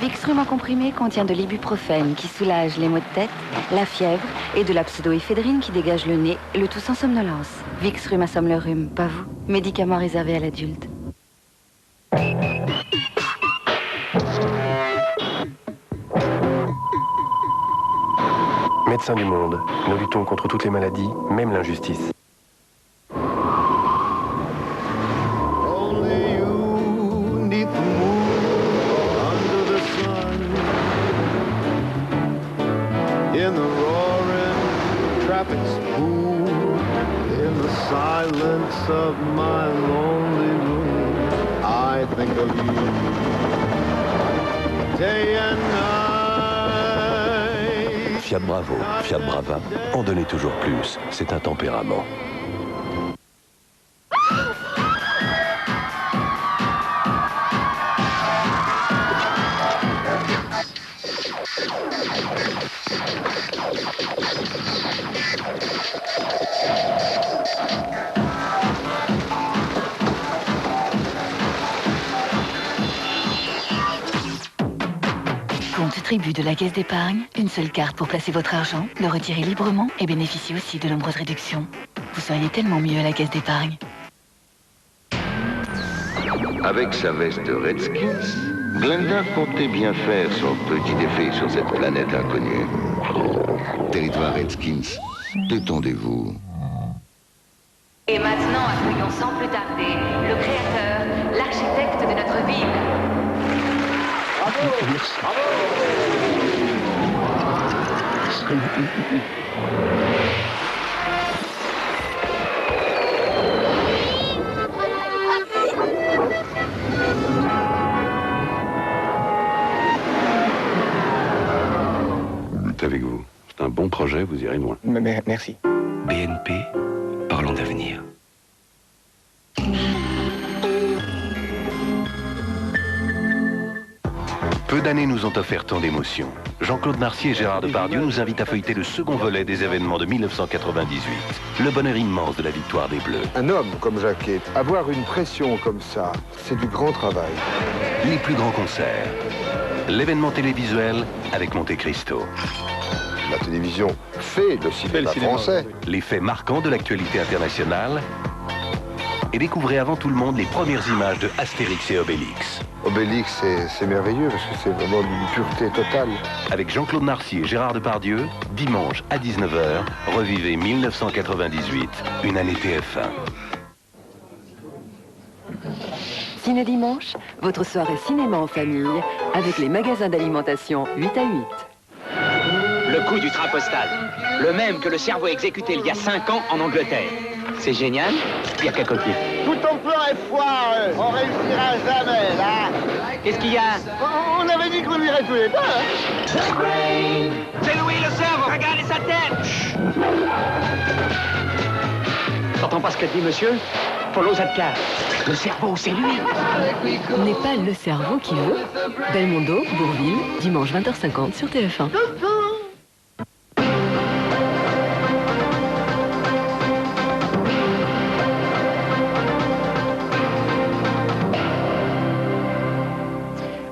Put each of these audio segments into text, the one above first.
Vixrum en comprimé contient de l'ibuprofène qui soulage les maux de tête, la fièvre et de la pseudoéphédrine qui dégage le nez, le tout sans somnolence. Vixrum assomme le rhume, pas vous. Médicament réservé à l'adulte. Médecins du monde, nous luttons contre toutes les maladies, même l'injustice. Of my lonely room, I think of you day and night. Fiat Bravo, Fiat Brava, en donner toujours plus, c'est un tempérament. Tribu de la Caisse d'épargne, une seule carte pour placer votre argent, le retirer librement et bénéficier aussi de nombreuses réductions. Vous seriez tellement mieux à la Caisse d'épargne. Avec sa veste Redskins, Glenda comptait bien faire son petit effet sur cette planète inconnue. Territoire Redskins, détendez-vous. Et maintenant, accueillons sans plus tarder le créateur, l'architecte de notre ville. Bravo! Bravo! C'est avec vous. C'est un bon projet, vous irez loin. Merci. BNP, parlons d'avenir. Peu d'années nous ont offert tant d'émotions. Jean-Claude Narcier et Gérard Depardieu nous invitent à feuilleter le second volet des événements de 1998. Le bonheur immense de la victoire des Bleus. Un homme comme Jacquet, avoir une pression comme ça, c'est du grand travail. Les plus grands concerts. L'événement télévisuel avec Monte Cristo. La télévision fait le cinéma français. Les faits marquants de l'actualité internationale. Et découvrez avant tout le monde les premières images de Astérix et Obélix. Obélix, c'est merveilleux parce que c'est vraiment d'une pureté totale. Avec Jean-Claude Narcier et Gérard Depardieu, dimanche à 19h, revivez 1998, une année TF1. Ciné Dimanche, votre soirée cinéma en famille, avec les magasins d'alimentation 8 à 8. Le coup du train postal, le même que le cerveau exécuté il y a 5 ans en Angleterre. C'est génial, pire qu'à copier. Tout ton plan est foireux. On réussira jamais, là. Qu'est-ce qu'il y a? On avait dit qu'on irait tous les deux, hein. C'est Louis le cerveau, regardez sa tête. T'entends pas ce que dit monsieur? Follow that car. Le cerveau, c'est lui. N'est pas le cerveau qui veut. Belmondo, Bourville, dimanche 20h50 sur TF1.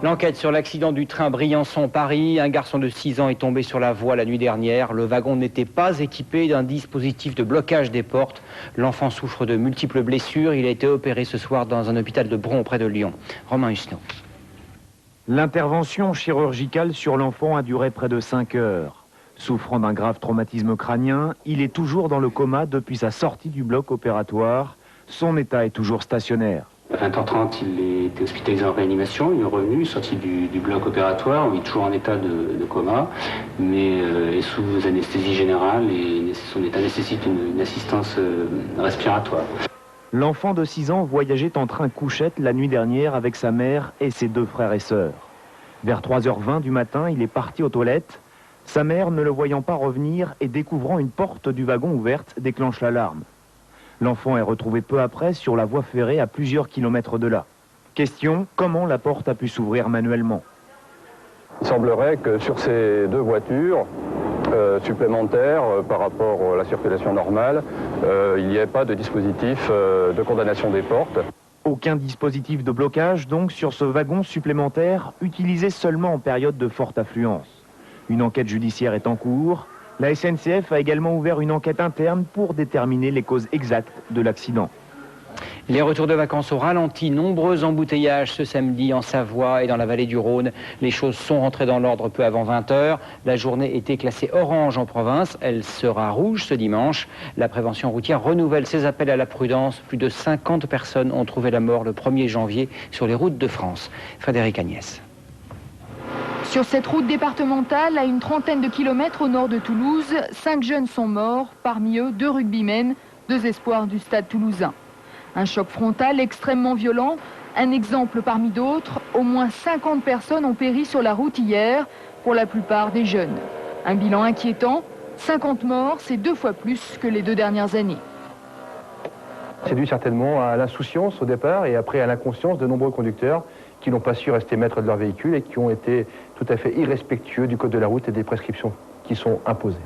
L'enquête sur l'accident du train Briançon-Paris. Un garçon de 6 ans est tombé sur la voie la nuit dernière. Le wagon n'était pas équipé d'un dispositif de blocage des portes. L'enfant souffre de multiples blessures. Il a été opéré ce soir dans un hôpital de Bron près de Lyon. Romain Husneau. L'intervention chirurgicale sur l'enfant a duré près de 5 heures. Souffrant d'un grave traumatisme crânien, il est toujours dans le coma depuis sa sortie du bloc opératoire. Son état est toujours stationnaire. À 20h30, il était hospitalisé en réanimation, il est revenu, sorti du bloc opératoire, il est toujours en état de coma, mais est sous anesthésie générale et son état nécessite une assistance respiratoire. L'enfant de 6 ans voyageait en train couchette la nuit dernière avec sa mère et ses 2 frères et sœurs. Vers 3h20 du matin, il est parti aux toilettes. Sa mère, ne le voyant pas revenir et découvrant une porte du wagon ouverte, déclenche l'alarme. L'enfant est retrouvé peu après sur la voie ferrée à plusieurs kilomètres de là. Question, comment la porte a pu s'ouvrir manuellement? Il semblerait que sur ces 2 voitures supplémentaires par rapport à la circulation normale, il n'y ait pas de dispositif de condamnation des portes. Aucun dispositif de blocage donc sur ce wagon supplémentaire utilisé seulement en période de forte affluence. Une enquête judiciaire est en cours. La SNCF a également ouvert une enquête interne pour déterminer les causes exactes de l'accident. Les retours de vacances au ralenti, nombreux embouteillages ce samedi en Savoie et dans la vallée du Rhône. Les choses sont rentrées dans l'ordre peu avant 20 h. La journée était classée orange en province, elle sera rouge ce dimanche. La prévention routière renouvelle ses appels à la prudence. Plus de 50 personnes ont trouvé la mort le 1er janvier sur les routes de France. Frédéric Agnès. Sur cette route départementale, à une trentaine de kilomètres au nord de Toulouse, 5 jeunes sont morts, parmi eux 2 rugbymen, 2 espoirs du stade toulousain. Un choc frontal extrêmement violent, un exemple parmi d'autres. Au moins 50 personnes ont péri sur la route hier, pour la plupart des jeunes. Un bilan inquiétant, 50 morts, c'est 2 fois plus que les 2 dernières années. C'est dû certainement à l'insouciance au départ et après à l'inconscience de nombreux conducteurs qui n'ont pas su rester maîtres de leur véhicule et qui ont été tout à fait irrespectueux du code de la route et des prescriptions qui sont imposées.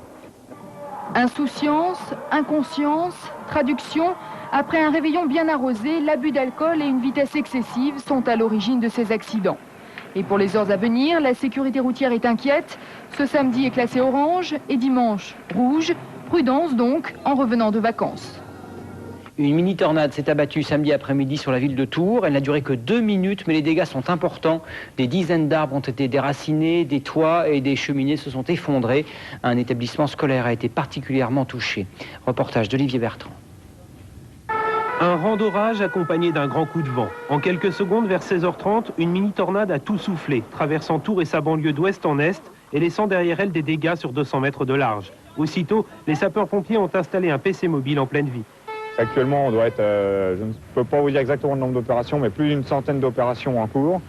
Insouciance, inconscience, traduction. Après un réveillon bien arrosé, l'abus d'alcool et une vitesse excessive sont à l'origine de ces accidents. Et pour les heures à venir, la sécurité routière est inquiète. Ce samedi est classé orange et dimanche rouge. Prudence donc en revenant de vacances. Une mini-tornade s'est abattue samedi après-midi sur la ville de Tours. Elle n'a duré que 2 minutes, mais les dégâts sont importants. Des dizaines d'arbres ont été déracinés, des toits et des cheminées se sont effondrés. Un établissement scolaire a été particulièrement touché. Reportage d'Olivier Bertrand. Un rang d'orage accompagné d'un grand coup de vent. En quelques secondes, vers 16h30, une mini-tornade a tout soufflé, traversant Tours et sa banlieue d'ouest en est et laissant derrière elle des dégâts sur 200 mètres de large. Aussitôt, les sapeurs-pompiers ont installé un PC mobile en pleine vie. Actuellement, on doit être, je ne peux pas vous dire exactement le nombre d'opérations, mais plus d'une centaine d'opérations en cours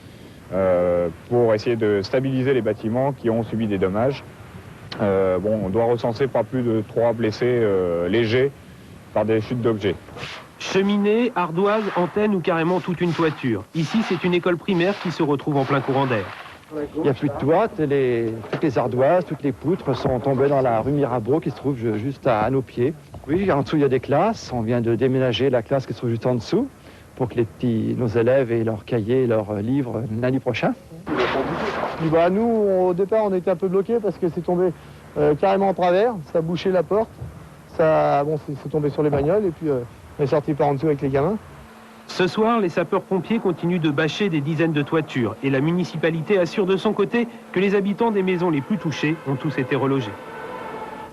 pour essayer de stabiliser les bâtiments qui ont subi des dommages. On doit recenser pas plus de 3 blessés légers par des chutes d'objets. Cheminée, ardoise, antenne ou carrément toute une toiture. Ici, c'est une école primaire qui se retrouve en plein courant d'air. Il n'y a plus de toit, toutes les ardoises, toutes les poutres sont tombées dans la rue Mirabeau qui se trouve juste à nos pieds. Oui, en dessous il y a des classes, on vient de déménager la classe qui se trouve juste en dessous pour que nos élèves aient leurs cahiers et leurs livres l'année prochaine. Nous, au départ, on était un peu bloqués parce que c'est tombé carrément en travers, ça a bouché la porte, c'est tombé sur les bagnoles et puis on est sorti par en dessous avec les gamins. Ce soir, les sapeurs-pompiers continuent de bâcher des dizaines de toitures et la municipalité assure de son côté que les habitants des maisons les plus touchées ont tous été relogés.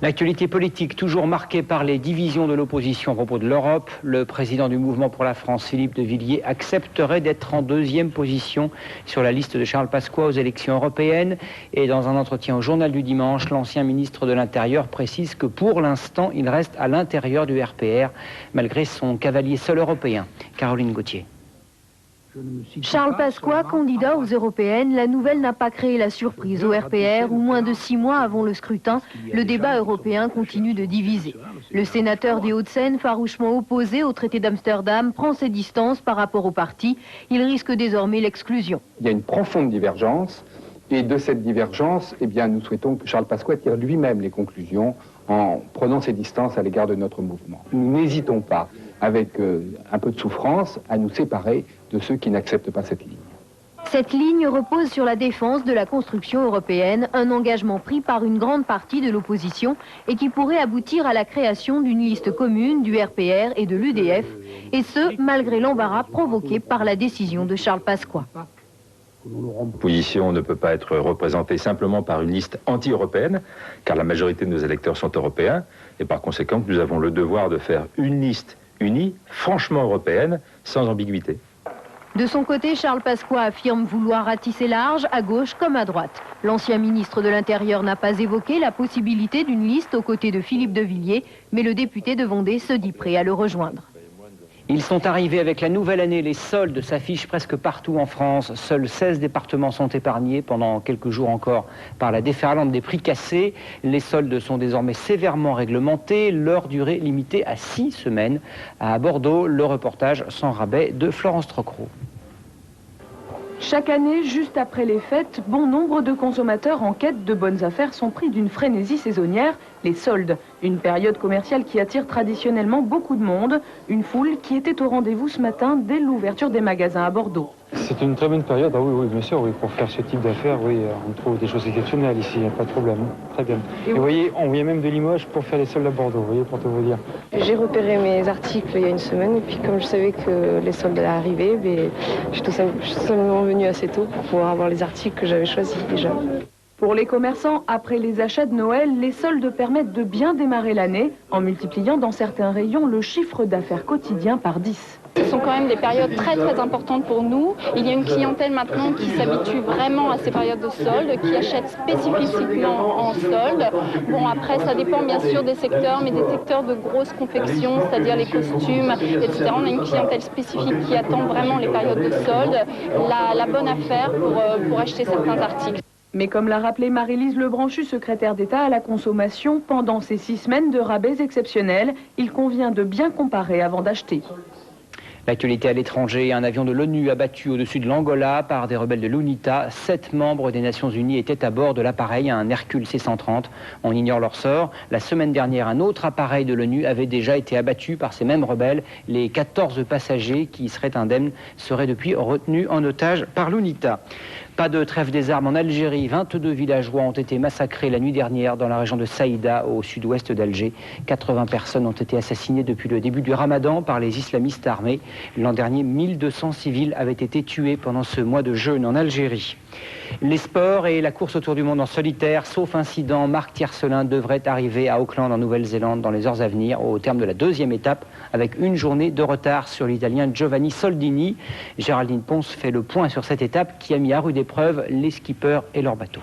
L'actualité politique toujours marquée par les divisions de l'opposition à propos de l'Europe. Le président du Mouvement pour la France, Philippe de Villiers, accepterait d'être en 2e position sur la liste de Charles Pasqua aux élections européennes. Et dans un entretien au Journal du Dimanche, l'ancien ministre de l'Intérieur précise que pour l'instant, il reste à l'intérieur du RPR, malgré son cavalier seul européen. Caroline Gauthier. Charles Pasqua, candidat aux européennes, la nouvelle n'a pas créé la surprise au RPR où moins de 6 mois avant le scrutin, le débat européen continue de diviser. Le sénateur des Hauts-de-Seine, farouchement opposé au traité d'Amsterdam, prend ses distances par rapport au parti. Il risque désormais l'exclusion. Il y a une profonde divergence et de cette divergence, nous souhaitons que Charles Pasqua tire lui-même les conclusions en prenant ses distances à l'égard de notre mouvement. Nous n'hésitons pas, avec un peu de souffrance, à nous séparer de ceux qui n'acceptent pas cette ligne. Cette ligne repose sur la défense de la construction européenne, un engagement pris par une grande partie de l'opposition et qui pourrait aboutir à la création d'une liste commune du RPR et de l'UDF, et ce, malgré l'embarras provoqué par la décision de Charles Pasqua. L'opposition ne peut pas être représentée simplement par une liste anti-européenne, car la majorité de nos électeurs sont européens, et par conséquent, nous avons le devoir de faire une liste unie, franchement européenne, sans ambiguïté. De son côté, Charles Pasqua affirme vouloir ratisser large, à gauche comme à droite. L'ancien ministre de l'Intérieur n'a pas évoqué la possibilité d'une liste aux côtés de Philippe de Villiers, mais le député de Vendée se dit prêt à le rejoindre. Ils sont arrivés avec la nouvelle année. Les soldes s'affichent presque partout en France. Seuls 16 départements sont épargnés pendant quelques jours encore par la déferlante des prix cassés. Les soldes sont désormais sévèrement réglementés. Leur durée limitée à 6 semaines. À Bordeaux, le reportage sans rabais de Florence Trocro. Chaque année, juste après les fêtes, bon nombre de consommateurs en quête de bonnes affaires sont pris d'une frénésie saisonnière les soldes, une période commerciale qui attire traditionnellement beaucoup de monde, une foule qui était au rendez-vous ce matin dès l'ouverture des magasins à Bordeaux. C'est une très bonne période, oui, bien sûr, oui, pour faire ce type d'affaires, oui, on trouve des choses exceptionnelles ici, il n'y a pas de problème, très bien. Et vous voyez, on vient même de Limoges pour faire les soldes à Bordeaux, vous voyez, pour tout vous dire. J'ai repéré mes articles il y a une semaine, et puis comme je savais que les soldes allaient arriver, je suis tout simplement venue assez tôt pour pouvoir avoir les articles que j'avais choisis déjà. Pour les commerçants, après les achats de Noël, les soldes permettent de bien démarrer l'année en multipliant dans certains rayons le chiffre d'affaires quotidien par 10. Ce sont quand même des périodes très importantes pour nous. Il y a une clientèle maintenant qui s'habitue vraiment à ces périodes de soldes, qui achète spécifiquement en solde. Bon, après, ça dépend bien sûr des secteurs, mais des secteurs de grosse confection, c'est-à-dire les costumes, etc. On a une clientèle spécifique qui attend vraiment les périodes de soldes, la bonne affaire pour acheter certains articles. Mais comme l'a rappelé Marie-Lise Lebranchu, secrétaire d'État à la consommation, pendant ces 6 semaines de rabais exceptionnels, il convient de bien comparer avant d'acheter. L'actualité à l'étranger, un avion de l'ONU abattu au-dessus de l'Angola par des rebelles de l'UNITA. 7 membres des Nations Unies étaient à bord de l'appareil, un Hercule C-130. On ignore leur sort. La semaine dernière, un autre appareil de l'ONU avait déjà été abattu par ces mêmes rebelles. Les 14 passagers qui seraient indemnes seraient depuis retenus en otage par l'UNITA. Pas de trêve des armes en Algérie. 22 villageois ont été massacrés la nuit dernière dans la région de Saïda, au sud-ouest d'Alger. 80 personnes ont été assassinées depuis le début du Ramadan par les islamistes armés. L'an dernier, 1200 civils avaient été tués pendant ce mois de jeûne en Algérie. Les sports et la course autour du monde en solitaire, sauf incident, Marc Tiercelin devrait arriver à Auckland en Nouvelle-Zélande dans les heures à venir, au terme de la 2e étape, avec une journée de retard sur l'Italien Giovanni Soldini. Géraldine Ponce fait le point sur cette étape qui a mis à rude épreuve les skippers et leurs bateaux.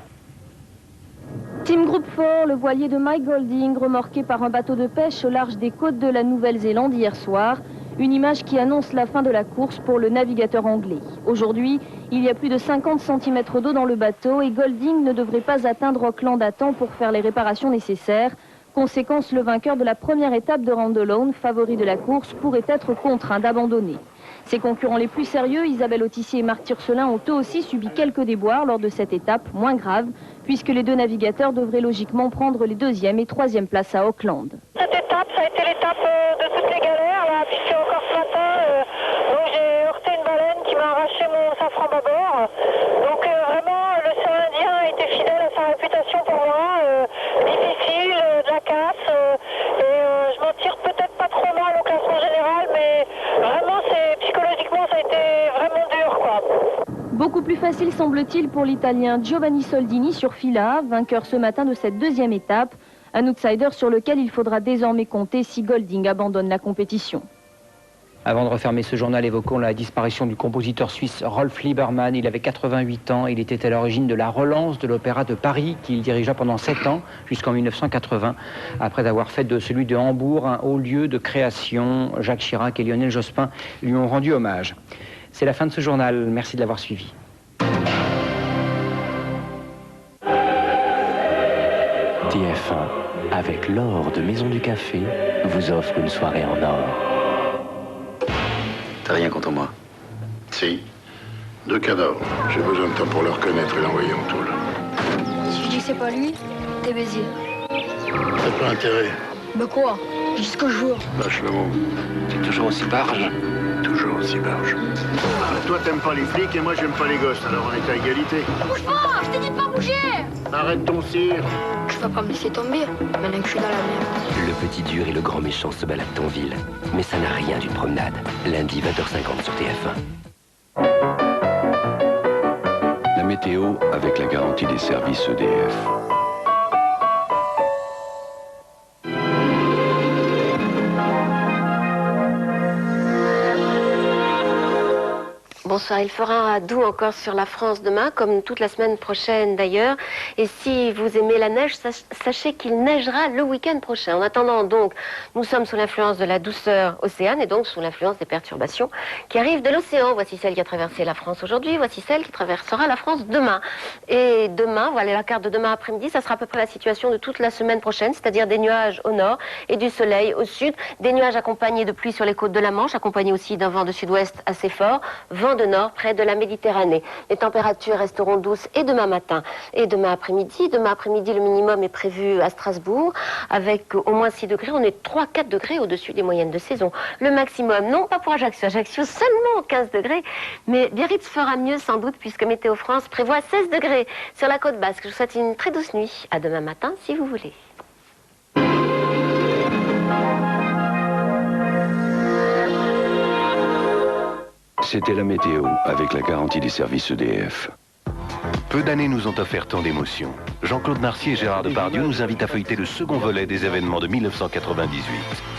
Team Group 4, le voilier de Mike Golding, remorqué par un bateau de pêche au large des côtes de la Nouvelle-Zélande hier soir. Une image qui annonce la fin de la course pour le navigateur anglais. Aujourd'hui, il y a plus de 50 cm d'eau dans le bateau et Golding ne devrait pas atteindre Auckland à temps pour faire les réparations nécessaires. Conséquence, le vainqueur de la première étape de Round Alone, favori de la course, pourrait être contraint d'abandonner. Ses concurrents les plus sérieux, Isabelle Autissier et Marc Tiercelin, ont eux aussi subi quelques déboires lors de cette étape, moins grave, puisque les deux navigateurs devraient logiquement prendre les 2e et 3e places à Auckland. Cette étape, ça a été l'étape de toutes les galères, là, puisque encore ce matin, donc j'ai heurté une baleine qui m'a arraché mon safran bâbord. Donc vraiment, l'océan Indien a été fidèle à sa réputation pour moi, difficile, de la casse, et je m'en tire peut-être pas trop mal au classement général, mais vraiment, psychologiquement, ça a été vraiment dur, quoi. Beaucoup plus facile semble-t-il pour l'Italien Giovanni Soldini sur Fila, vainqueur ce matin de cette 2e étape, un outsider sur lequel il faudra désormais compter si Golding abandonne la compétition. Avant de refermer ce journal, évoquons la disparition du compositeur suisse Rolf Liebermann. Il avait 88 ans, il était à l'origine de la relance de l'Opéra de Paris qu'il dirigea pendant 7 ans, jusqu'en 1980, après avoir fait de celui de Hambourg un haut lieu de création. Jacques Chirac et Lionel Jospin lui ont rendu hommage. C'est la fin de ce journal, merci de l'avoir suivi. TF1, avec l'or de Maison du Café, vous offre une soirée en or. T'as rien contre moi? Si. 2 cadavres. J'ai besoin de temps pour le reconnaître et l'envoyer en tôle. Si je dis que c'est pas lui, t'es baisé. T'as pas intérêt. Bah quoi? Je dis ce que je veux. Lâche le mot. T'es toujours aussi barge? Toujours aussi barge. Toi, t'aimes pas les flics et moi, j'aime pas les gosses. Alors on est à égalité. Bouge pas! Je t'ai dit de pas bouger! Arrête ton cire. Je vais pas me laisser tomber, maintenant que je suis dans la merde. Le petit dur et le grand méchant se baladent en ville. Mais ça n'a rien d'une promenade. Lundi, 20h50 sur TF1. La météo avec la garantie des services EDF. Bonsoir, il fera doux encore sur la France demain, comme toute la semaine prochaine d'ailleurs. Et si vous aimez la neige, sachez qu'il neigera le week-end prochain. En attendant donc, nous sommes sous l'influence de la douceur océane et donc sous l'influence des perturbations qui arrivent de l'océan. Voici celle qui a traversé la France aujourd'hui, voici celle qui traversera la France demain. Et demain, voilà la carte de demain après-midi, ça sera à peu près la situation de toute la semaine prochaine, c'est-à-dire des nuages au nord et du soleil au sud, des nuages accompagnés de pluie sur les côtes de la Manche, accompagnés aussi d'un vent de sud-ouest assez fort, vent de nord près de la Méditerranée. Les températures resteront douces et demain matin et demain après-midi. Demain après-midi, le minimum est prévu à Strasbourg avec au moins 6 degrés. On est 3-4 degrés au-dessus des moyennes de saison. Le maximum, non pas pour Ajaccio. Ajaccio seulement 15 degrés. Mais Biarritz fera mieux sans doute puisque Météo France prévoit 16 degrés sur la côte basque. Je vous souhaite une très douce nuit. À demain matin si vous voulez. C'était la météo avec la garantie des services EDF. Peu d'années nous ont offert tant d'émotions. Jean-Claude Narcier et Gérard Depardieu nous invitent à feuilleter le second volet des événements de 1998.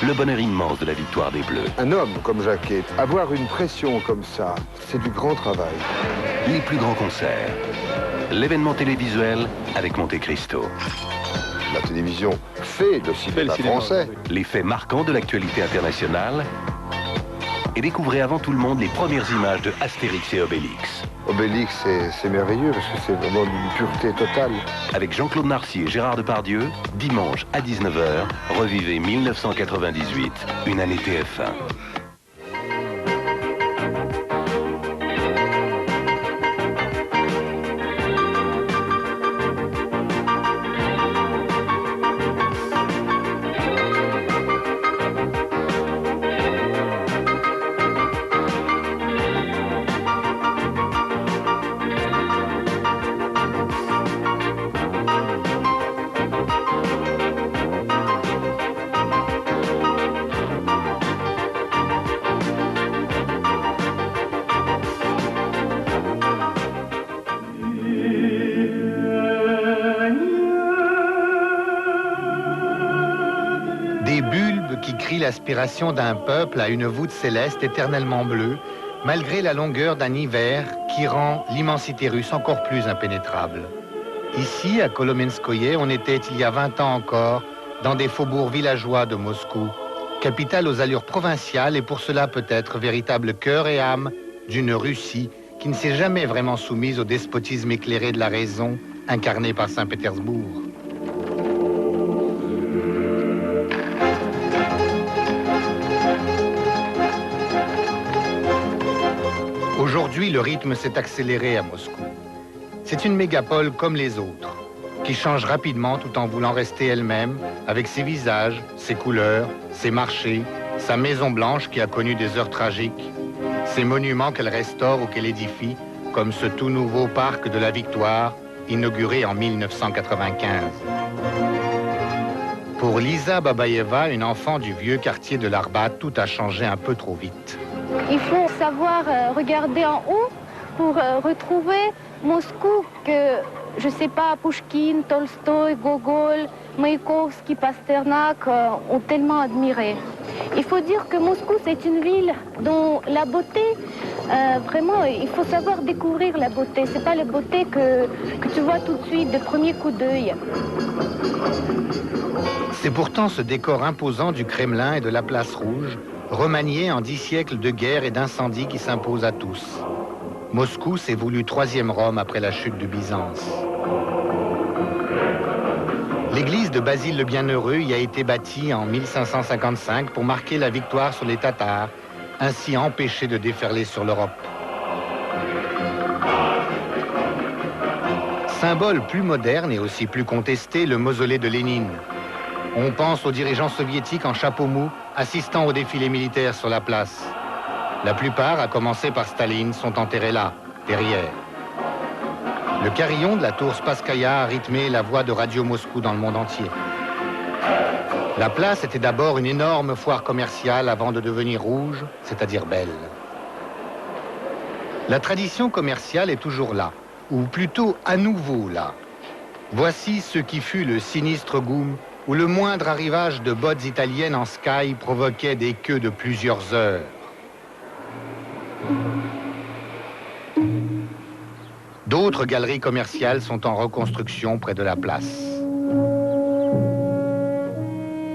Le bonheur immense de la victoire des Bleus. Un homme comme Jacquet, avoir une pression comme ça, c'est du grand travail. Les plus grands concerts. L'événement télévisuel avec Monte Cristo. La télévision fait le cinéma français. Les faits marquants de l'actualité internationale. Et découvrez avant tout le monde les premières images de Astérix et Obélix. Obélix, c'est merveilleux parce que c'est vraiment d'une pureté totale. Avec Jean-Claude Narcier et Gérard Depardieu, dimanche à 19h, revivez 1998, une année TF1. Des bulbes qui crient l'aspiration d'un peuple à une voûte céleste éternellement bleue, malgré la longueur d'un hiver qui rend l'immensité russe encore plus impénétrable. Ici, à Kolomenskoye, on était il y a 20 ans encore dans des faubourgs villageois de Moscou, capitale aux allures provinciales et pour cela peut-être véritable cœur et âme d'une Russie qui ne s'est jamais vraiment soumise au despotisme éclairé de la raison incarné par Saint-Pétersbourg. Aujourd'hui, le rythme s'est accéléré à Moscou. C'est une mégapole comme les autres, qui change rapidement tout en voulant rester elle-même, avec ses visages, ses couleurs, ses marchés, sa Maison Blanche qui a connu des heures tragiques, ses monuments qu'elle restaure ou qu'elle édifie, comme ce tout nouveau parc de la Victoire, inauguré en 1995. Pour Lisa Babaeva, une enfant du vieux quartier de l'Arbat, tout a changé un peu trop vite. Il faut savoir regarder en haut pour retrouver Moscou que, je sais pas, Pouchkine, Tolstoï, Gogol, Maïkovski, Pasternak ont tellement admiré. Il faut dire que Moscou, c'est une ville dont la beauté, vraiment, il faut savoir découvrir la beauté. C'est pas la beauté que tu vois tout de suite, de premier coup d'œil. C'est pourtant ce décor imposant du Kremlin et de la Place Rouge, remanié en 10 siècles de guerre et d'incendie qui s'impose à tous. Moscou s'est voulu troisième Rome après la chute de Byzance. L'église de Basile le Bienheureux y a été bâtie en 1555 pour marquer la victoire sur les Tatars, ainsi empêchés de déferler sur l'Europe. Symbole plus moderne et aussi plus contesté, le mausolée de Lénine. On pense aux dirigeants soviétiques en chapeau mou, assistant au défilé militaire sur la place. La plupart, à commencer par Staline, sont enterrés là, derrière. Le carillon de la tour Spasskaya a rythmé la voix de Radio Moscou dans le monde entier. La place était d'abord une énorme foire commerciale avant de devenir rouge, c'est-à-dire belle. La tradition commerciale est toujours là, ou plutôt à nouveau là. Voici ce qui fut le sinistre Goum, où le moindre arrivage de bottes italiennes en sky provoquait des queues de plusieurs heures. D'autres galeries commerciales sont en reconstruction près de la place.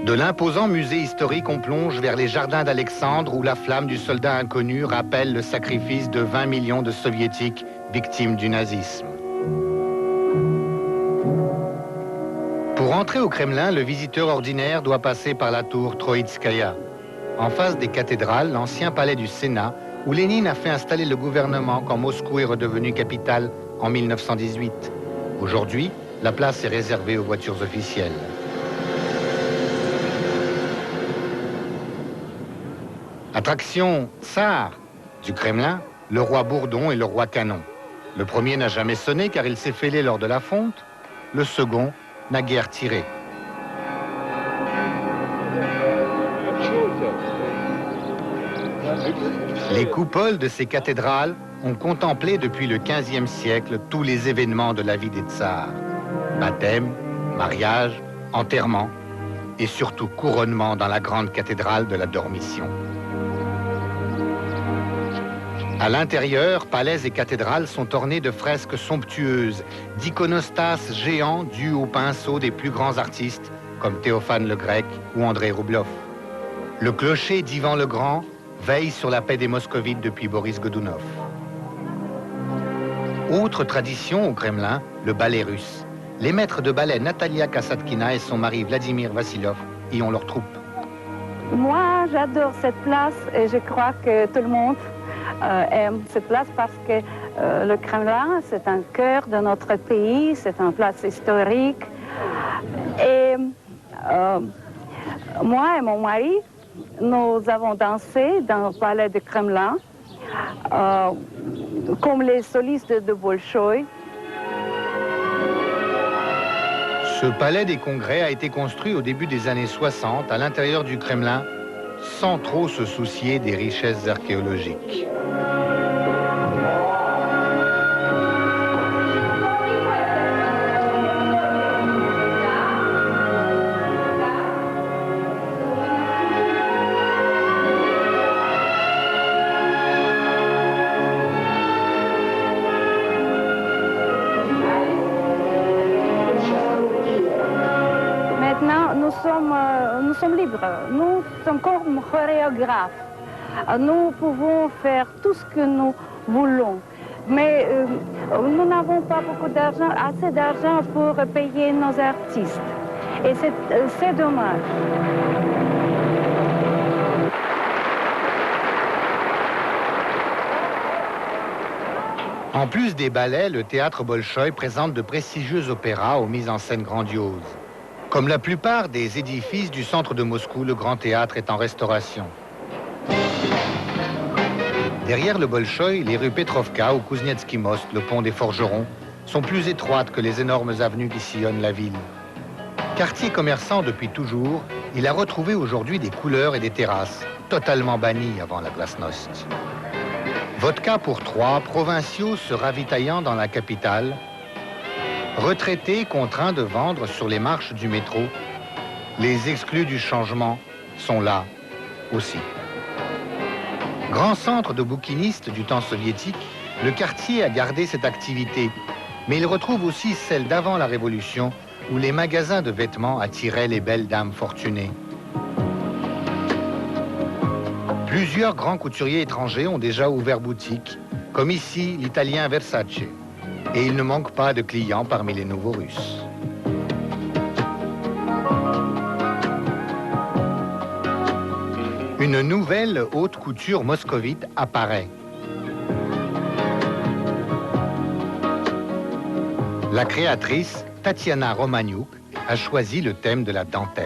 De l'imposant musée historique, on plonge vers les jardins d'Alexandre où la flamme du soldat inconnu rappelle le sacrifice de 20 millions de soviétiques victimes du nazisme. Pour entrer au Kremlin, le visiteur ordinaire doit passer par la tour Troïtskaya. En face des cathédrales, l'ancien palais du Sénat, où Lénine a fait installer le gouvernement quand Moscou est redevenu capitale en 1918. Aujourd'hui, la place est réservée aux voitures officielles. Attraction tsar du Kremlin, le roi Bourdon et le roi Canon. Le premier n'a jamais sonné car il s'est fêlé lors de la fonte. Le second n'a guère tiré. Les coupoles de ces cathédrales ont contemplé depuis le XVe siècle tous les événements de la vie des tsars. Baptême, mariage, enterrement et surtout couronnement dans la grande cathédrale de la Dormition. À l'intérieur, palais et cathédrales sont ornés de fresques somptueuses, d'iconostases géants dus au pinceau des plus grands artistes, comme Théophane le Grec ou André Roublev. Le clocher d'Ivan le Grand veille sur la paix des Moscovites depuis Boris Godunov. Autre tradition au Kremlin, le ballet russe. Les maîtres de ballet Natalia Kasatkina et son mari Vladimir Vassilov y ont leur troupe. Moi, j'adore cette place et je crois que tout le monde aime cette place parce que le Kremlin, c'est un cœur de notre pays, c'est une place historique. Et moi et mon mari, nous avons dansé dans le palais du Kremlin, comme les solistes de Bolchoï. Ce palais des congrès a été construit au début des années 60 à l'intérieur du Kremlin, sans trop se soucier des richesses archéologiques. Nous sommes libres, nous sommes comme chorégraphes. Nous pouvons faire tout ce que nous voulons. Mais nous n'avons pas beaucoup d'argent, assez d'argent pour payer nos artistes. Et c'est dommage. En plus des ballets, le théâtre Bolchoï présente de prestigieux opéras aux mises en scène grandioses. Comme la plupart des édifices du centre de Moscou, le Grand Théâtre est en restauration. Derrière le Bolchoï, les rues Petrovka ou Kouznetsky Most, le pont des Forgerons, sont plus étroites que les énormes avenues qui sillonnent la ville. Quartier commerçant depuis toujours, il a retrouvé aujourd'hui des couleurs et des terrasses, totalement bannies avant la glasnost. Vodka pour 3, provinciaux se ravitaillant dans la capitale, retraités contraints de vendre sur les marches du métro, les exclus du changement sont là aussi. Grand centre de bouquinistes du temps soviétique, le quartier a gardé cette activité, mais il retrouve aussi celle d'avant la Révolution, où les magasins de vêtements attiraient les belles dames fortunées. Plusieurs grands couturiers étrangers ont déjà ouvert boutique, comme ici l'italien Versace. Et il ne manque pas de clients parmi les nouveaux Russes. Une nouvelle haute couture moscovite apparaît. La créatrice, Tatiana Romaniuk, a choisi le thème de la dentelle.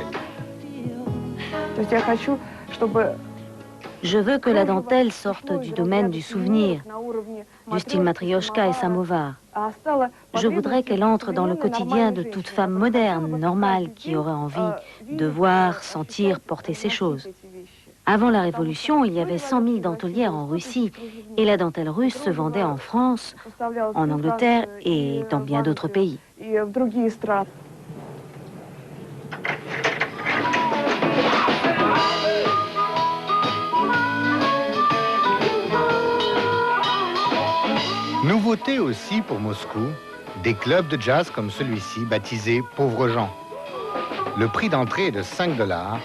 Je veux que la dentelle sorte du domaine du souvenir, du style matrioshka et samovar. Je voudrais qu'elle entre dans le quotidien de toute femme moderne, normale, qui aurait envie de voir, sentir, porter ces choses. Avant la Révolution, il y avait 100 000 dentelières en Russie, et la dentelle russe se vendait en France, en Angleterre et dans bien d'autres pays. Nouveauté aussi pour Moscou, des clubs de jazz comme celui-ci, baptisé Pauvres gens. Le prix d'entrée est de 5 $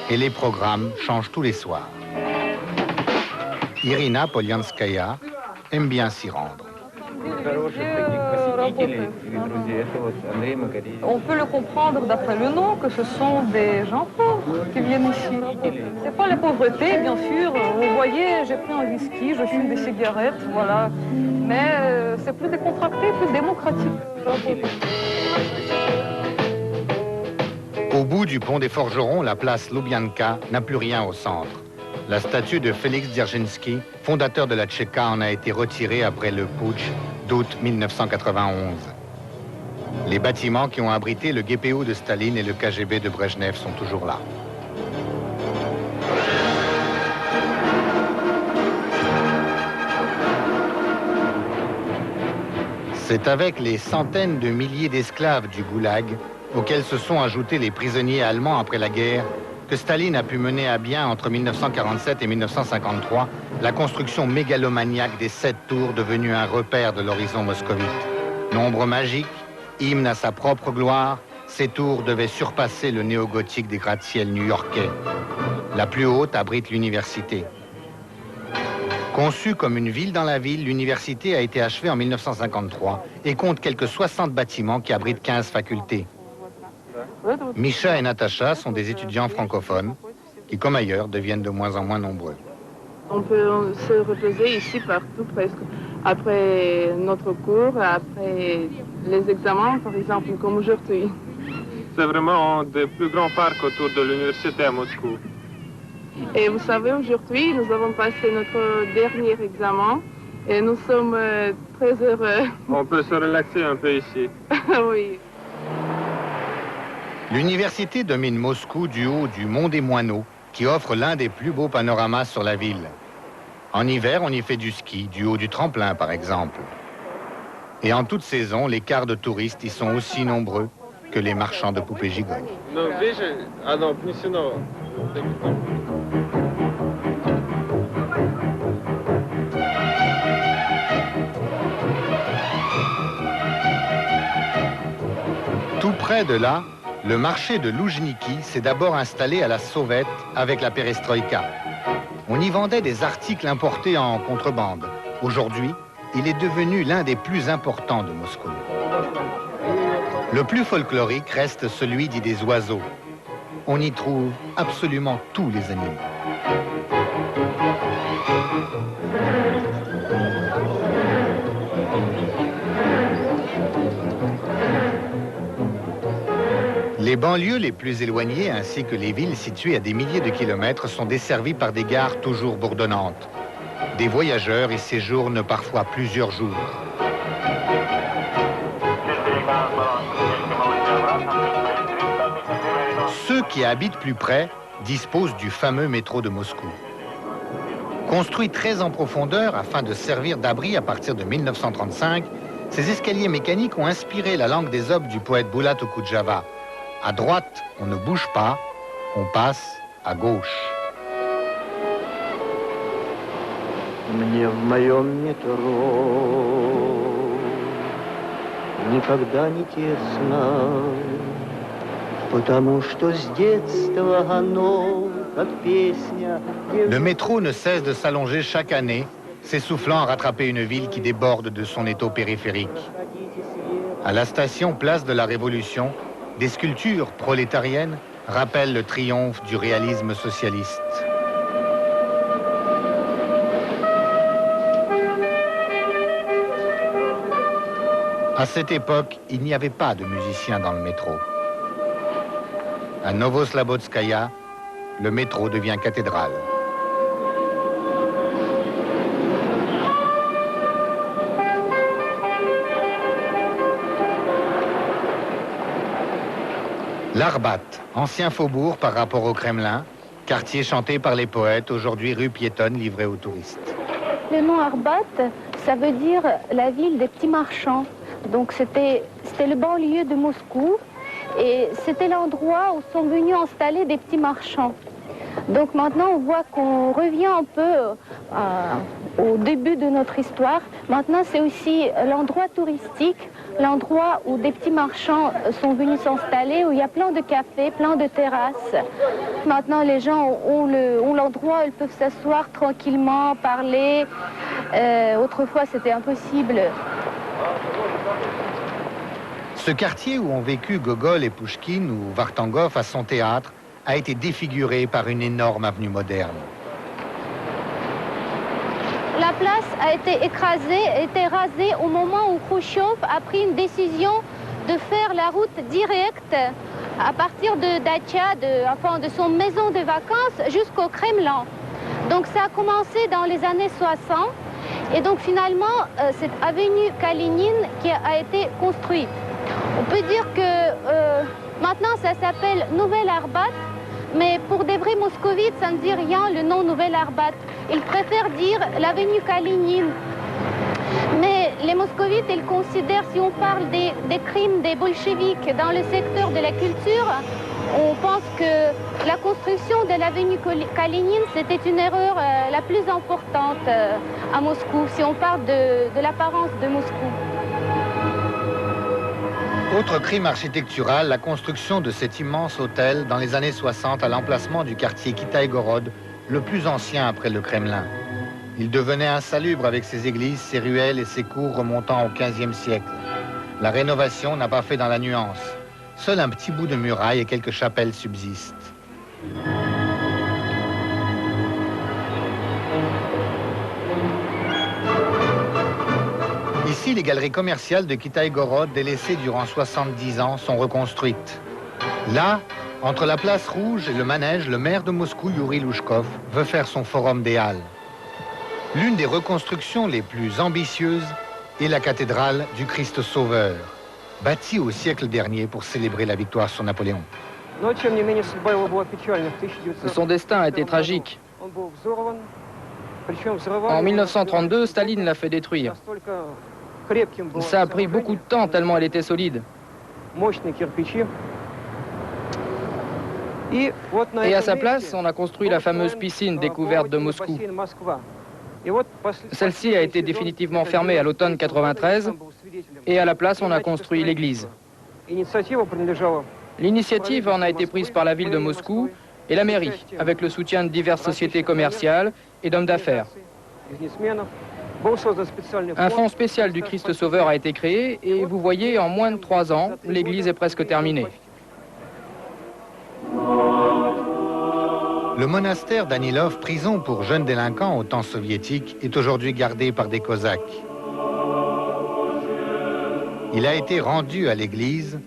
et les programmes changent tous les soirs. Irina Polyanskaya aime bien s'y rendre. On peut le comprendre d'après le nom que ce sont des gens pauvres qui viennent ici. C'est pas la pauvreté, bien sûr. Vous voyez, j'ai pris un whisky, je fume des cigarettes, voilà. Mais c'est plus décontracté, plus démocratique. Au bout du pont des Forgerons, la place Lubjanka n'a plus rien au centre. La statue de Félix Dzerzhinsky, fondateur de la Tchéka, en a été retirée après le putsch d'août 1991. Les bâtiments qui ont abrité le GPU de Staline et le KGB de Brejnev sont toujours là. C'est avec les centaines de milliers d'esclaves du Goulag, auxquels se sont ajoutés les prisonniers allemands après la guerre, que Staline a pu mener à bien entre 1947 et 1953 la construction mégalomaniaque des 7 tours devenues un repère de l'horizon moscovite. Nombre magique, hymne à sa propre gloire, ces tours devaient surpasser le néo-gothique des gratte-ciel new-yorkais. La plus haute abrite l'université. Conçue comme une ville dans la ville, l'université a été achevée en 1953 et compte quelques 60 bâtiments qui abritent 15 facultés. Misha et Natacha sont des étudiants francophones qui, comme ailleurs, deviennent de moins en moins nombreux. On peut se reposer ici partout presque. Après notre cours, après les examens, par exemple, comme aujourd'hui. C'est vraiment un des plus grands parcs autour de l'université à Moscou. Et vous savez, aujourd'hui, nous avons passé notre dernier examen et nous sommes très heureux. On peut se relaxer un peu ici. Oui. L'université domine Moscou du haut du Mont des Moineaux, qui offre l'un des plus beaux panoramas sur la ville. En hiver, on y fait du ski, du haut du tremplin par exemple. Et en toute saison, les cars de touristes y sont aussi nombreux que les marchands de poupées gigognes. Tout près de là, le marché de Loujniki s'est d'abord installé à la sauvette avec la perestroïka. On y vendait des articles importés en contrebande. Aujourd'hui, il est devenu l'un des plus importants de Moscou. Le plus folklorique reste celui dit des oiseaux. On y trouve absolument tous les animaux. Les banlieues les plus éloignées ainsi que les villes situées à des milliers de kilomètres sont desservies par des gares toujours bourdonnantes. Des voyageurs y séjournent parfois plusieurs jours. Ceux qui habitent plus près disposent du fameux métro de Moscou. Construit très en profondeur afin de servir d'abri à partir de 1935, ces escaliers mécaniques ont inspiré la langue des Obs du poète Bulat Okudjava. À droite, on ne bouge pas, on passe à gauche. Мне в моем метро никогда не тесно, потому что с детства оно, как песня. Le métro ne cesse de s'allonger chaque année, s'essoufflant à rattraper une ville qui déborde de son étau périphérique. À la station Place de la Révolution, des sculptures prolétariennes rappellent le triomphe du réalisme socialiste. À cette époque, il n'y avait pas de musiciens dans le métro. À Novoslabodskaya, le métro devient cathédrale. L'Arbat, ancien faubourg par rapport au Kremlin, quartier chanté par les poètes, aujourd'hui rue piétonne livrée aux touristes. Le nom Arbat, ça veut dire la ville des petits marchands. Donc c'était le banlieue de Moscou et c'était l'endroit où sont venus installer des petits marchands. Donc maintenant on voit qu'on revient un peu au début de notre histoire. Maintenant c'est aussi l'endroit touristique, l'endroit où des petits marchands sont venus s'installer, où il y a plein de cafés, plein de terrasses. Maintenant les gens ont l'endroit où ils peuvent s'asseoir tranquillement, parler. Autrefois c'était impossible. Ce quartier où ont vécu Gogol et Pouchkine ou Vartangov à son théâtre a été défiguré par une énorme avenue moderne. La place a été rasée au moment où Khrouchtchev a pris une décision de faire la route directe à partir de Dacha, de son maison de vacances jusqu'au Kremlin. Donc ça a commencé dans les années 60 et donc finalement cette avenue Kalinine qui a été construite. On peut dire que maintenant ça s'appelle Nouvelle Arbat, mais pour des vrais moscovites ça ne dit rien le nom Nouvelle Arbat. Ils préfèrent dire l'avenue Kalinine. Mais les moscovites, ils considèrent, si on parle des crimes des bolcheviks dans le secteur de la culture, on pense que la construction de l'avenue Kalinine, c'était une erreur la plus importante à Moscou, si on parle de l'apparence de Moscou. Autre crime architectural, la construction de cet immense hôtel dans les années 60 à l'emplacement du quartier Kitaï-Gorod, le plus ancien après le Kremlin. Il devenait insalubre avec ses églises, ses ruelles et ses cours remontant au XVe siècle. La rénovation n'a pas fait dans la nuance. Seul un petit bout de muraille et quelques chapelles subsistent. Ici, les galeries commerciales de Kitaï-Gorod, délaissées durant 70 ans, sont reconstruites. Là, entre la place Rouge et le manège, le maire de Moscou, Yuri Louchkov, veut faire son forum des Halles. L'une des reconstructions les plus ambitieuses est la cathédrale du Christ Sauveur, bâtie au siècle dernier pour célébrer la victoire sur Napoléon. Son destin a été tragique. En 1932, Staline l'a fait détruire. Ça a pris beaucoup de temps tellement elle était solide. Et à sa place, on a construit la fameuse piscine découverte de Moscou. Celle-ci a été définitivement fermée à l'automne 93 et à la place, on a construit l'église. L'initiative en a été prise par la ville de Moscou et la mairie, avec le soutien de diverses sociétés commerciales et d'hommes d'affaires. Un fonds spécial du Christ Sauveur a été créé et vous voyez, en moins de 3 ans, l'église est presque terminée. Le monastère d'Anilov, prison pour jeunes délinquants au temps soviétique, est aujourd'hui gardé par des Cosaques. Il a été rendu à l'église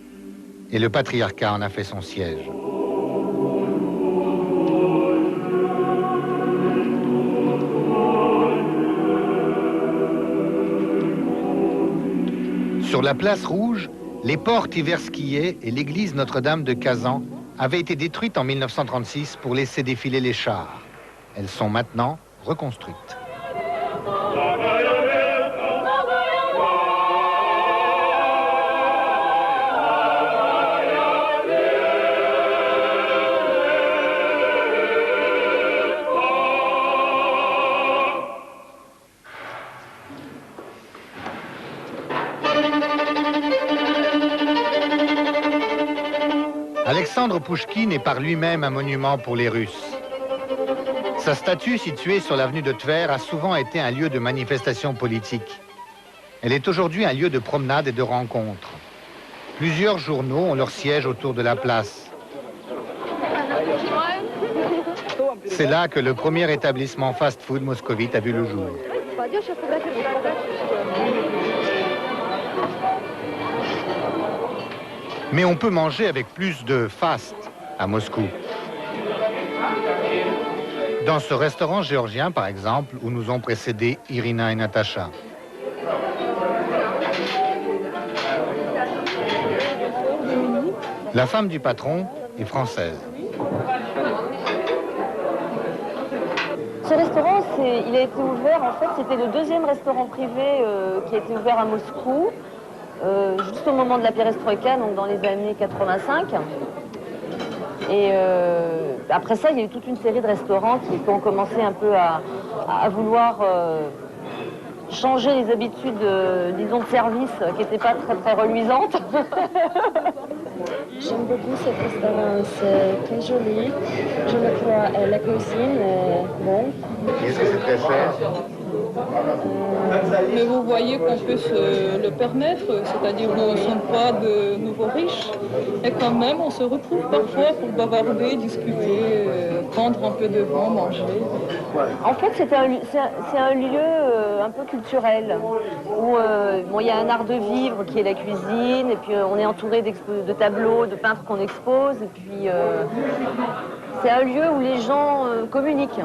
et le patriarcat en a fait son siège. Sur la place Rouge, les portes Iverskié et l'église Notre-Dame de Kazan avaient été détruites en 1936 pour laisser défiler les chars. Elles sont maintenant reconstruites. Alexandre Pouchkine est par lui-même un monument pour les Russes. Sa statue, située sur l'avenue de Tver, a souvent été un lieu de manifestation politique. Elle est aujourd'hui un lieu de promenade et de rencontre. Plusieurs journaux ont leur siège autour de la place. C'est là que le premier établissement fast-food moscovite a vu le jour. Mais on peut manger avec plus de fast à Moscou. Dans ce restaurant géorgien, par exemple, où nous ont précédé Irina et Natacha. La femme du patron est française. Ce restaurant, il a été ouvert, en fait, c'était le deuxième restaurant privé qui a été ouvert à Moscou. Juste au moment de la perestroïka, donc dans les années 85. Et après ça, il y a eu toute une série de restaurants qui ont commencé un peu à vouloir changer les habitudes, disons, de service qui n'étaient pas très, très reluisantes. J'aime beaucoup ce restaurant, c'est très joli. Je le crois, la cuisine est bonne. Est-ce que c'est très cher? Mais vous voyez qu'on peut se le permettre, c'est-à-dire nous ne sommes pas de nouveaux riches. Et quand même, on se retrouve parfois pour bavarder, discuter, prendre un peu de vin, manger. En fait, c'est un lieu un peu culturel, où bon, il y a un art de vivre qui est la cuisine, et puis on est entouré de tableaux, de peintres qu'on expose, et puis c'est un lieu où les gens communiquent.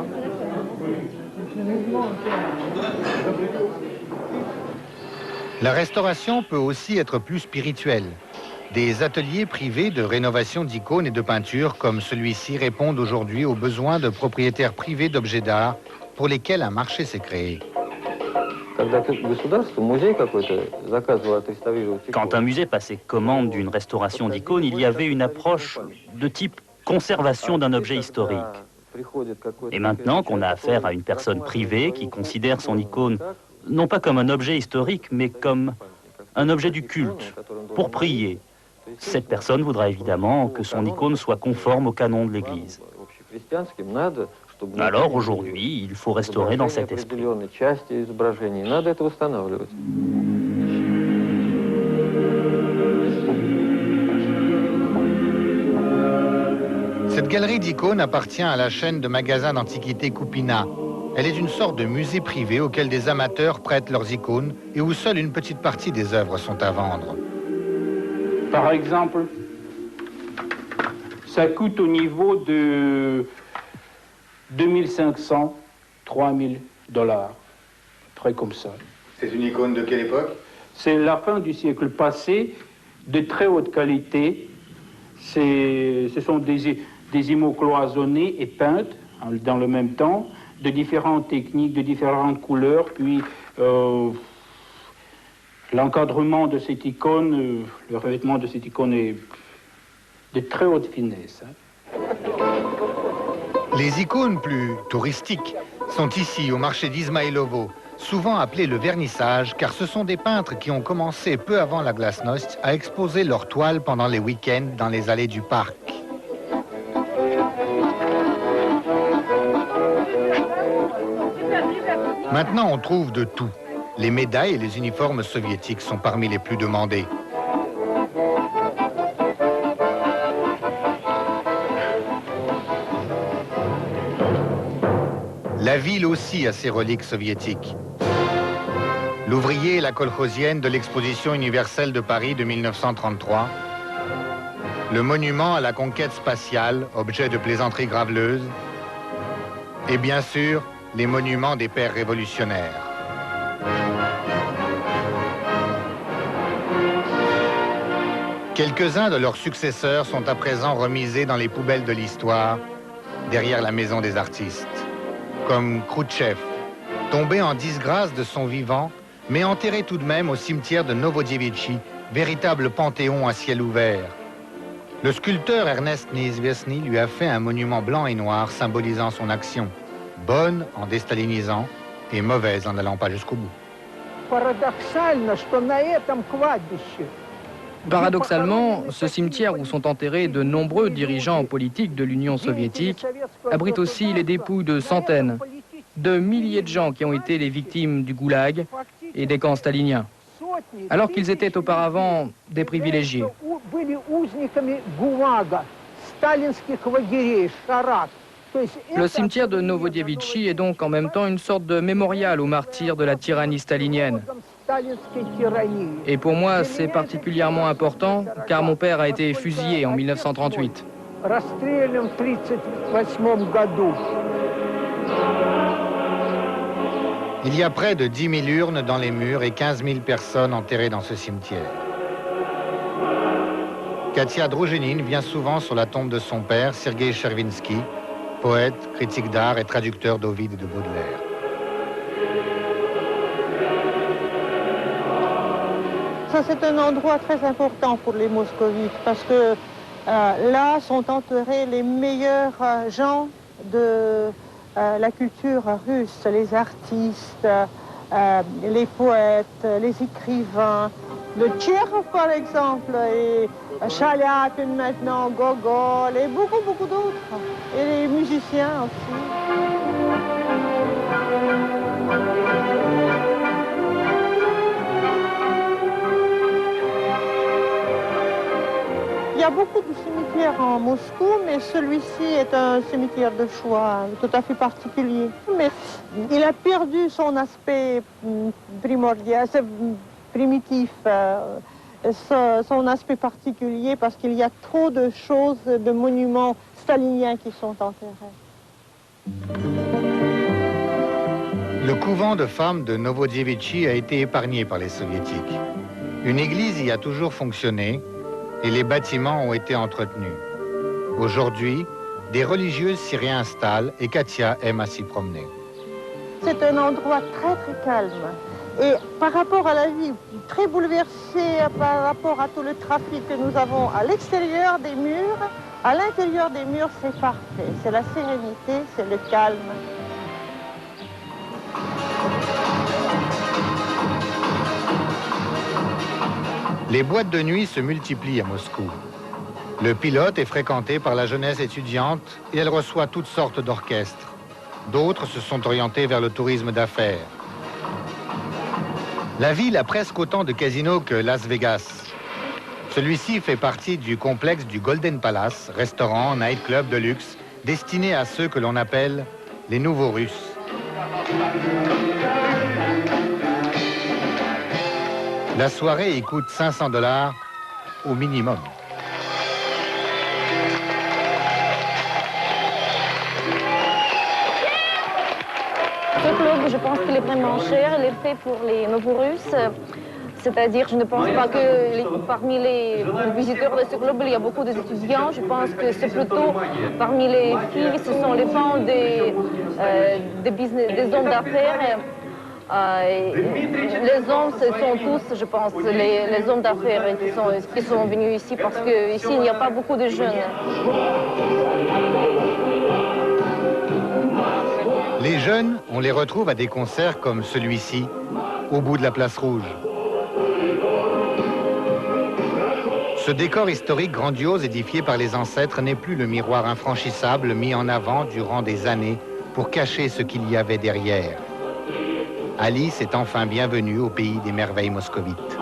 La restauration peut aussi être plus spirituelle. Des ateliers privés de rénovation d'icônes et de peintures comme celui-ci répondent aujourd'hui aux besoins de propriétaires privés d'objets d'art pour lesquels un marché s'est créé. Quand un musée passait commande d'une restauration d'icônes, il y avait une approche de type conservation d'un objet historique. Et maintenant qu'on a affaire à une personne privée qui considère son icône non pas comme un objet historique, mais comme un objet du culte, pour prier, cette personne voudra évidemment que son icône soit conforme au canon de l'Église. Alors aujourd'hui, il faut restaurer dans cet esprit. Cette galerie d'icônes appartient à la chaîne de magasins d'antiquités Kupina. Elle est une sorte de musée privé auquel des amateurs prêtent leurs icônes et où seule une petite partie des œuvres sont à vendre. Par exemple, ça coûte au niveau de 2500, 3000 $, près comme ça. C'est une icône de quelle époque? C'est la fin du siècle passé, de très haute qualité. Ce sont des images cloisonnées et peintes dans le même temps, de différentes techniques, de différentes couleurs, puis l'encadrement de cette icône, le revêtement de cette icône est de très haute finesse. Les icônes plus touristiques sont ici au marché d'Izmailovo, souvent appelé le vernissage, car ce sont des peintres qui ont commencé peu avant la Glasnost à exposer leurs toiles pendant les week-ends dans les allées du parc. Maintenant, on trouve de tout. Les médailles et les uniformes soviétiques sont parmi les plus demandés. La ville aussi a ses reliques soviétiques. L'ouvrier et la kolkhosienne de l'exposition universelle de Paris de 1933. Le monument à la conquête spatiale, objet de plaisanterie graveleuse. Et bien sûr, les monuments des pères révolutionnaires. Quelques-uns de leurs successeurs sont à présent remisés dans les poubelles de l'histoire, derrière la maison des artistes. Comme Khrouchtchev, tombé en disgrâce de son vivant, mais enterré tout de même au cimetière de Novodievitchi, véritable panthéon à ciel ouvert. Le sculpteur Ernest Neizvestny lui a fait un monument blanc et noir symbolisant son action. Bonne en déstalinisant et mauvaise en n'allant pas jusqu'au bout. Paradoxalement, ce cimetière où sont enterrés de nombreux dirigeants politiques de l'Union soviétique abrite aussi les dépouilles de centaines, de milliers de gens qui ont été les victimes du goulag et des camps staliniens, alors qu'ils étaient auparavant des privilégiés. Le cimetière de Novodievitchi est donc en même temps une sorte de mémorial aux martyrs de la tyrannie stalinienne. Et pour moi, c'est particulièrement important, car mon père a été fusillé en 1938. Il y a près de 10 000 urnes dans les murs et 15 000 personnes enterrées dans ce cimetière. Katia Drujenin vient souvent sur la tombe de son père, Sergei Chervinsky, poète, critique d'art et traducteur d'Ovide et de Baudelaire. Ça, c'est un endroit très important pour les moscovites parce que là sont enterrés les meilleurs gens de la culture russe, les artistes, les poètes, les écrivains, le Tchekhov par exemple, et Chaliapin maintenant, Gogol, et beaucoup d'autres, et les musiciens aussi. y a beaucoup de cimetières en Moscou, mais celui-ci est un cimetière de choix tout à fait particulier. Mais il a perdu son aspect primordial, primitif, son aspect particulier, parce qu'il y a trop de choses, de monuments staliniens qui sont enterrés. Le couvent de femmes de Novodievitchi a été épargné par les soviétiques. Une église y a toujours fonctionné et les bâtiments ont été entretenus. Aujourd'hui, des religieuses s'y réinstallent et Katia aime à s'y promener. C'est un endroit très très calme. Et par rapport à la vie très bouleversée, par rapport à tout le trafic que nous avons à l'extérieur des murs, à l'intérieur des murs, c'est parfait. C'est la sérénité, c'est le calme. Les boîtes de nuit se multiplient à Moscou. Le Pilote est fréquenté par la jeunesse étudiante et elle reçoit toutes sortes d'orchestres. D'autres se sont orientés vers le tourisme d'affaires. La ville a presque autant de casinos que Las Vegas. Celui-ci fait partie du complexe du Golden Palace, restaurant, nightclub de luxe, destiné à ceux que l'on appelle les nouveaux Russes. La soirée y coûte 500 $ au minimum. Ce club, je pense qu'il est vraiment cher. Il est fait pour les nouveaux Russes. C'est-à-dire, je ne pense pas que parmi les visiteurs de ce club, il y a beaucoup d'étudiants. Je pense que c'est plutôt parmi les filles, ce sont les femmes des hommes d'affaires. Les hommes, ce sont tous, je pense, les hommes d'affaires qui sont venus ici parce qu'ici, il n'y a pas beaucoup de jeunes. Les jeunes, on les retrouve à des concerts comme celui-ci, au bout de la place Rouge. Ce décor historique grandiose édifié par les ancêtres n'est plus le miroir infranchissable mis en avant durant des années pour cacher ce qu'il y avait derrière. Alice est enfin bienvenue au pays des merveilles moscovites.